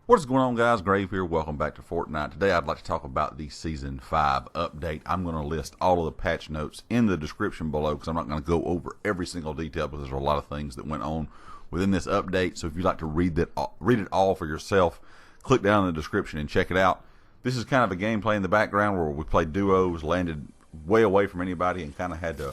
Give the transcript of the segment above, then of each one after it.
What is going on, guys? Grave here. Welcome back to Fortnite. Today I'd like to talk about the Season 5 update. I'm going to list all of the patch notes in the description below because I'm not going to go over every single detail because there's a lot of things that went on within this update. So if you'd like to read it all for yourself, click down in the description and check it out. This is kind of a gameplay in the background where we played duos, landed way away from anybody, and kind of had to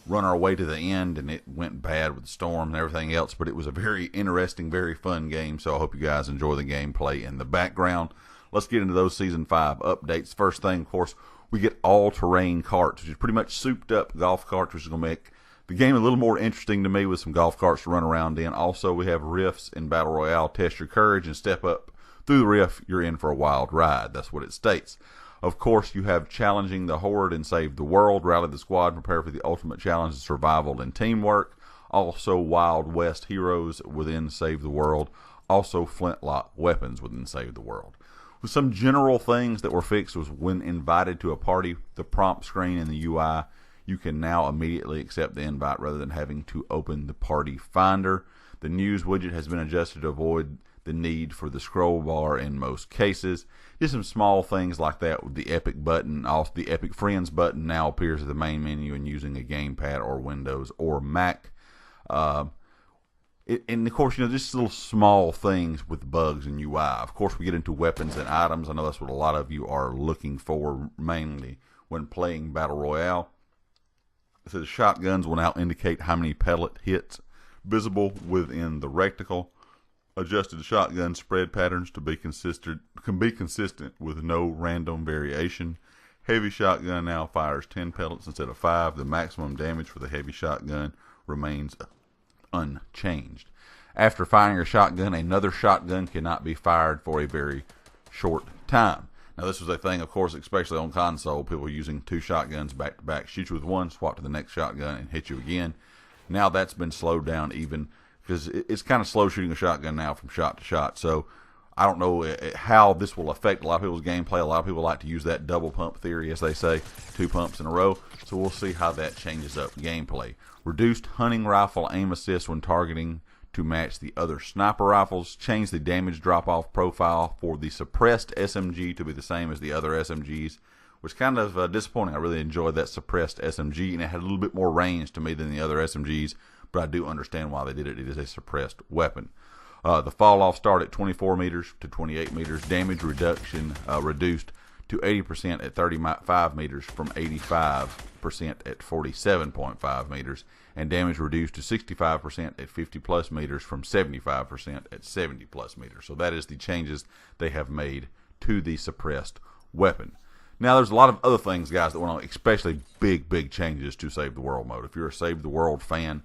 run our way to the end, and it went bad with the storm and everything else, but it was a very interesting, very fun game, so I hope you guys enjoy the gameplay in the background. Let's get into those Season 5 updates. First thing, of course, we get all-terrain carts, which is pretty much souped-up golf carts, which is going to make the game a little more interesting to me with some golf carts to run around in. Also, we have rifts in Battle Royale. Test your courage and step up through the rift. You're in for a wild ride. That's what it states. Of course, you have challenging the horde and save the world, rally the squad, prepare for the ultimate challenge of survival and teamwork. Also, Wild West heroes within Save the World. Also, flintlock weapons within Save the World. With some general things that were fixed was when invited to a party, the prompt screen in the UI, you can now immediately accept the invite rather than having to open the party finder. The news widget has been adjusted to avoid the need for the scroll bar in most cases. Just some small things like that with the Epic button. Also, the Epic Friends button now appears at the main menu and using a gamepad or Windows or Mac. And of course, just little small things with bugs in UI. Of course, we get into weapons and items. I know that's what a lot of you are looking for mainly when playing Battle Royale. It says shotguns will now indicate how many pellet hits visible within the reticle. Adjusted shotgun spread patterns to be consistent with no random variation. Heavy shotgun now fires 10 pellets instead of 5. The maximum damage for the heavy shotgun remains unchanged. After firing a shotgun, another shotgun cannot be fired for a very short time. Now, this was a thing, of course, especially on console, people using two shotguns back to back. Shoot you with one, swap to the next shotgun, and hit you again. Now that's been slowed down even, because it's kind of slow shooting a shotgun now from shot to shot. So I don't know how this will affect a lot of people's gameplay. A lot of people like to use that double pump theory, as they say, 2 pumps in a row. So we'll see how that changes up gameplay. Reduced hunting rifle aim assist when targeting to match the other sniper rifles. Change the damage drop-off profile for the suppressed SMG to be the same as the other SMGs, which kind of disappointing. I really enjoyed that suppressed SMG, and it had a little bit more range to me than the other SMGs. But I do understand why they did it. It is a suppressed weapon. The fall off start at 24 meters to 28 meters. Damage reduction reduced to 80% at 35 meters from 85% at 47.5 meters. And damage reduced to 65% at 50 plus meters from 75% at 70 plus meters. So that is the changes they have made to the suppressed weapon. Now, there's a lot of other things, guys, that went on, especially big changes to Save the World mode. If you're a Save the World fan,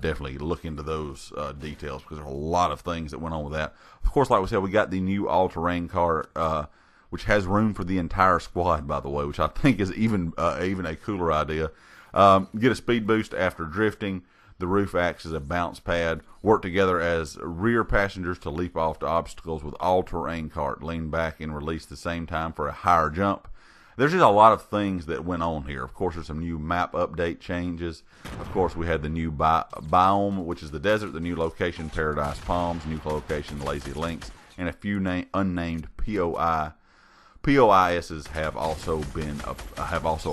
definitely look into those details because there are a lot of things that went on with that. Of course, like we said, we got the new all-terrain car, which has room for the entire squad, by the way, which I think is even a cooler idea. Get a speed boost after drifting. The roof acts as a bounce pad. Work together as rear passengers to leap off to obstacles with all-terrain cart. Lean back and release at the same time for a higher jump. There's just a lot of things that went on here. Of course, there's some new map update changes. Of course, we had the new biome, which is the desert, the new location, Paradise Palms, new location, Lazy Links, and a few unnamed POISs have also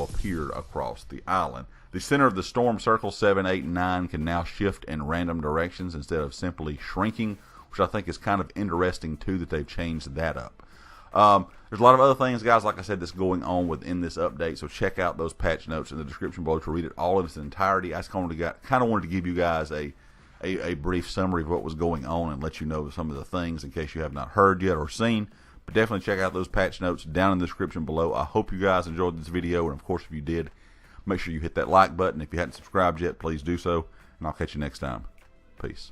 appeared across the island. The center of the storm circle 7, 8, and 9 can now shift in random directions instead of simply shrinking, which I think is kind of interesting too that they've changed that up. There's a lot of other things, guys, like I said, that's going on within this update, so check out those patch notes in the description below to read it all in its entirety. I just kind of wanted to give you guys a brief summary of what was going on and let you know some of the things in case you have not heard yet or seen. But definitely check out those patch notes down in the description below. I hope you guys enjoyed this video, and of course, if you did, make sure you hit that like button. If you hadn't subscribed yet, please do so, and I'll catch you next time. Peace.